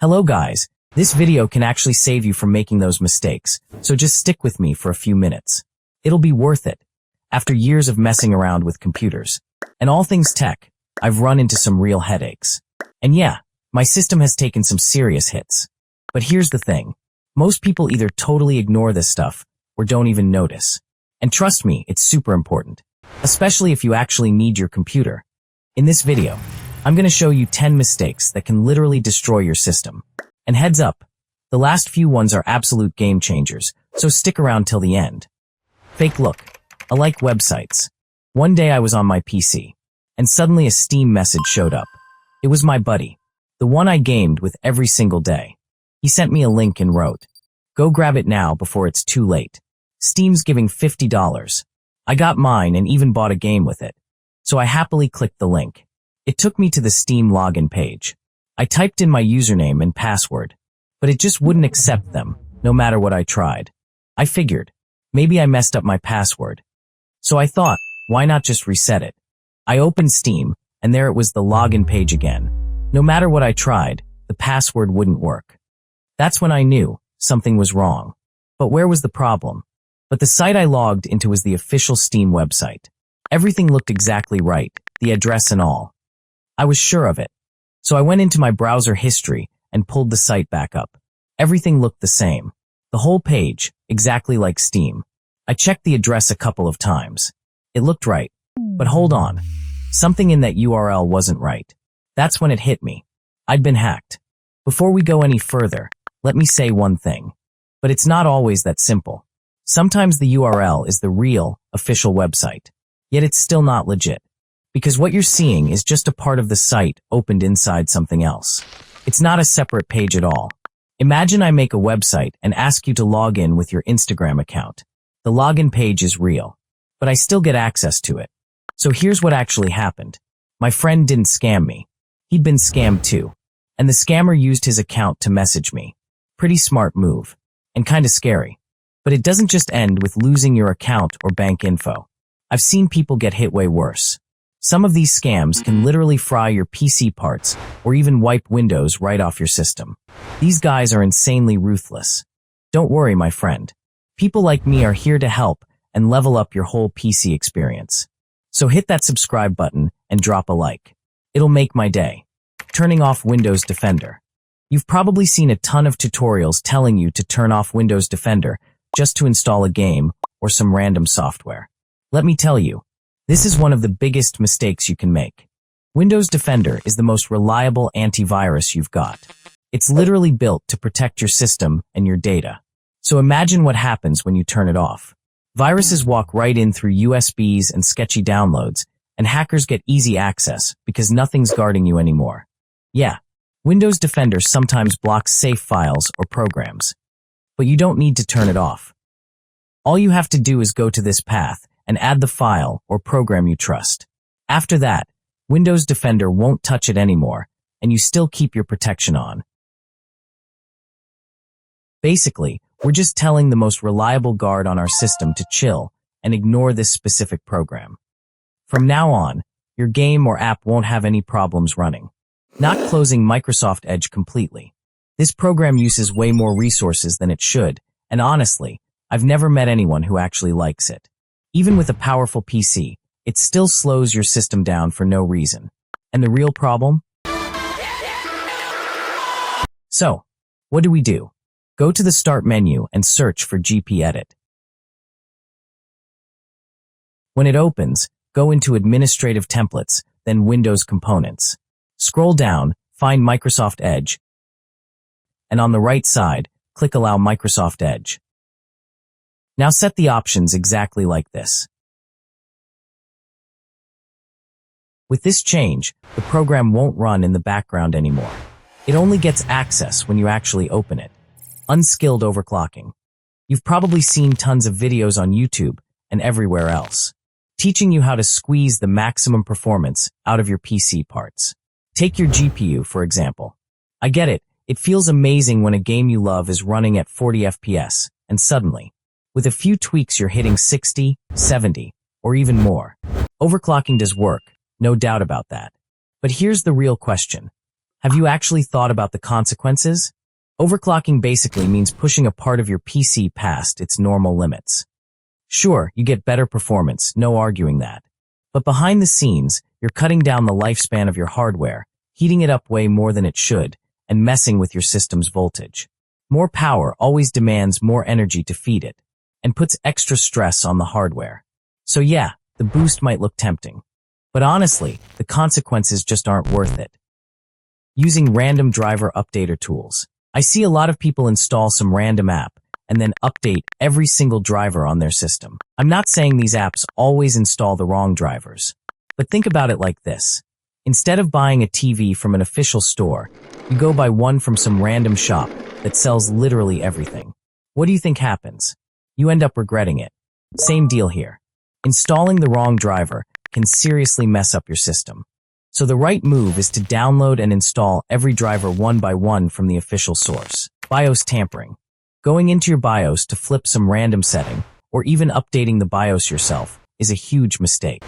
Hello guys, this video can actually save you from making those mistakes, so just stick with me for a few minutes. It'll be worth it. After years of messing around with computers and all things tech, I've run into some real headaches. And yeah, my system has taken some serious hits. But here's the thing. Most people either totally ignore this stuff or don't even notice. And trust me, it's super important, especially if you actually need your computer. In this video, I'm going to show you 10 mistakes that can literally destroy your system. And heads up, the last few ones are absolute game changers, so stick around till the end. Fake look. I like websites. One day I was on my PC, and suddenly a Steam message showed up. It was my buddy, the one I gamed with every single day. He sent me a link and wrote, "Go grab it now before it's too late. Steam's giving $50. I got mine and even bought a game with it. So I happily clicked the link. It took me to the Steam login page. I typed in my username and password, but it just wouldn't accept them, no matter what I tried. I figured, maybe I messed up my password. So I thought, why not just reset it? I opened Steam, and there it was, the login page again. No matter what I tried, the password wouldn't work. That's when I knew something was wrong. But where was the problem? But the site I logged into was the official Steam website. Everything looked exactly right, the address and all. I was sure of it. So I went into my browser history and pulled the site back up. Everything looked the same. The whole page, exactly like Steam. I checked the address a couple of times. It looked right. But hold on. Something in that URL wasn't right. That's when it hit me. I'd been hacked. Before we go any further, let me say one thing. But it's not always that simple. Sometimes the URL is the real, official website. Yet it's still not legit. Because what you're seeing is just a part of the site opened inside something else. It's not a separate page at all. Imagine I make a website and ask you to log in with your Instagram account. The login page is real, but I still get access to it. So here's what actually happened. My friend didn't scam me. He'd been scammed too. And the scammer used his account to message me. Pretty smart move. And kinda scary. But it doesn't just end with losing your account or bank info. I've seen people get hit way worse. Some of these scams can literally fry your PC parts or even wipe Windows right off your system. These guys are insanely ruthless. Don't worry, my friend. People like me are here to help and level up your whole PC experience. So hit that subscribe button and drop a like. It'll make my day. Turning off Windows Defender. You've probably seen a ton of tutorials telling you to turn off Windows Defender just to install a game or some random software. Let me tell you, this is one of the biggest mistakes you can make. Windows Defender is the most reliable antivirus you've got. It's literally built to protect your system and your data. So imagine what happens when you turn it off. Viruses walk right in through USBs and sketchy downloads, and hackers get easy access because nothing's guarding you anymore. Yeah, Windows Defender sometimes blocks safe files or programs. But you don't need to turn it off. All you have to do is go to this path and add the file or program you trust. After that, Windows Defender won't touch it anymore, and you still keep your protection on. Basically, we're just telling the most reliable guard on our system to chill and ignore this specific program. From now on, your game or app won't have any problems running. Not closing Microsoft Edge completely. This program uses way more resources than it should, and honestly, I've never met anyone who actually likes it. Even with a powerful PC, it still slows your system down for no reason. And the real problem? So, what do? Go to the Start menu and search for GPEdit. When it opens, go into Administrative Templates, then Windows Components. Scroll down, find Microsoft Edge, and on the right side, click Allow Microsoft Edge. Now set the options exactly like this. With this change, the program won't run in the background anymore. It only gets access when you actually open it. Unskilled overclocking. You've probably seen tons of videos on YouTube and everywhere else, teaching you how to squeeze the maximum performance out of your PC parts. Take your GPU, for example. I get it. It feels amazing when a game you love is running at 40 FPS, and suddenly, with a few tweaks you're hitting 60, 70, or even more. Overclocking does work, no doubt about that. But here's the real question. Have you actually thought about the consequences? Overclocking basically means pushing a part of your PC past its normal limits. Sure, you get better performance, no arguing that. But behind the scenes, you're cutting down the lifespan of your hardware, heating it up way more than it should, and messing with your system's voltage. More power always demands more energy to feed it, and puts extra stress on the hardware. So yeah, the boost might look tempting. But honestly, the consequences just aren't worth it. Using random driver updater tools. I see a lot of people install some random app and then update every single driver on their system. I'm not saying these apps always install the wrong drivers, but think about it like this. Instead of buying a TV from an official store, you go buy one from some random shop that sells literally everything. What do you think happens? You end up regretting it. Same deal here. Installing the wrong driver can seriously mess up your system. So the right move is to download and install every driver one by one from the official source. BIOS tampering. Going into your BIOS to flip some random setting, or even updating the BIOS yourself, is a huge mistake.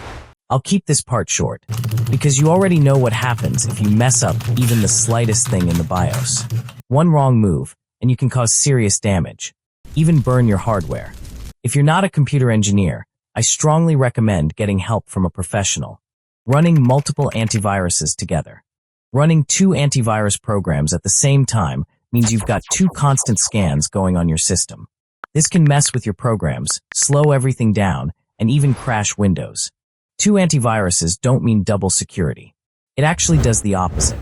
I'll keep this part short, because you already know what happens if you mess up even the slightest thing in the BIOS. One wrong move, and you can cause serious damage, even burn your hardware. If you're not a computer engineer, I strongly recommend getting help from a professional. Running multiple antiviruses together. Running 2 antivirus programs at the same time means you've got 2 constant scans going on your system. This can mess with your programs, slow everything down, and even crash Windows. 2 antiviruses don't mean double security. It actually does the opposite.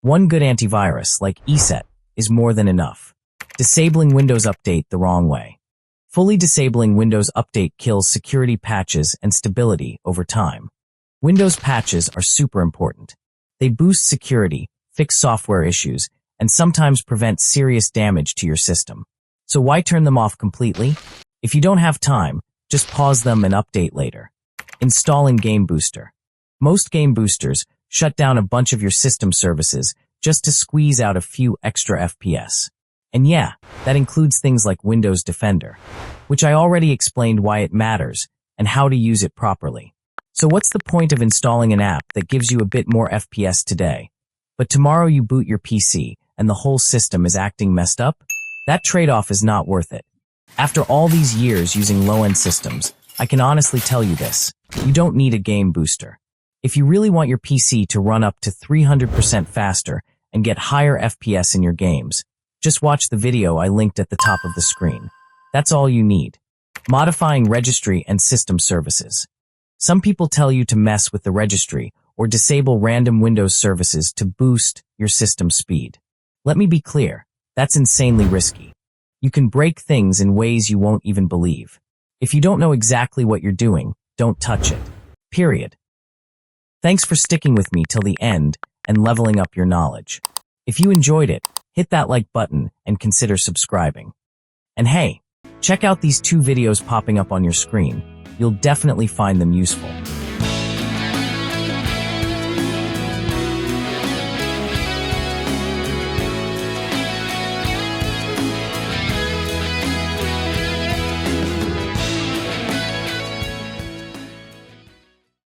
One good antivirus, like ESET, is more than enough. Disabling Windows Update the wrong way. Fully disabling Windows Update kills security patches and stability over time. Windows patches are super important. They boost security, fix software issues, and sometimes prevent serious damage to your system. So why turn them off completely? If you don't have time, just pause them and update later. Installing Game Booster. Most game boosters shut down a bunch of your system services just to squeeze out a few extra FPS. And yeah, that includes things like Windows Defender, which I already explained why it matters and how to use it properly. So what's the point of installing an app that gives you a bit more FPS today, but tomorrow you boot your PC and the whole system is acting messed up? That trade-off is not worth it. After all these years using low-end systems, I can honestly tell you this. You don't need a game booster. If you really want your PC to run up to 300% faster and get higher FPS in your games, just watch the video I linked at the top of the screen. That's all you need. Modifying registry and system services. Some people tell you to mess with the registry or disable random Windows services to boost your system speed. Let me be clear, that's insanely risky. You can break things in ways you won't even believe. If you don't know exactly what you're doing, don't touch it. Period. Thanks for sticking with me till the end and leveling up your knowledge. If you enjoyed it, hit that like button and consider subscribing. And hey, check out these 2 videos popping up on your screen. You'll definitely find them useful.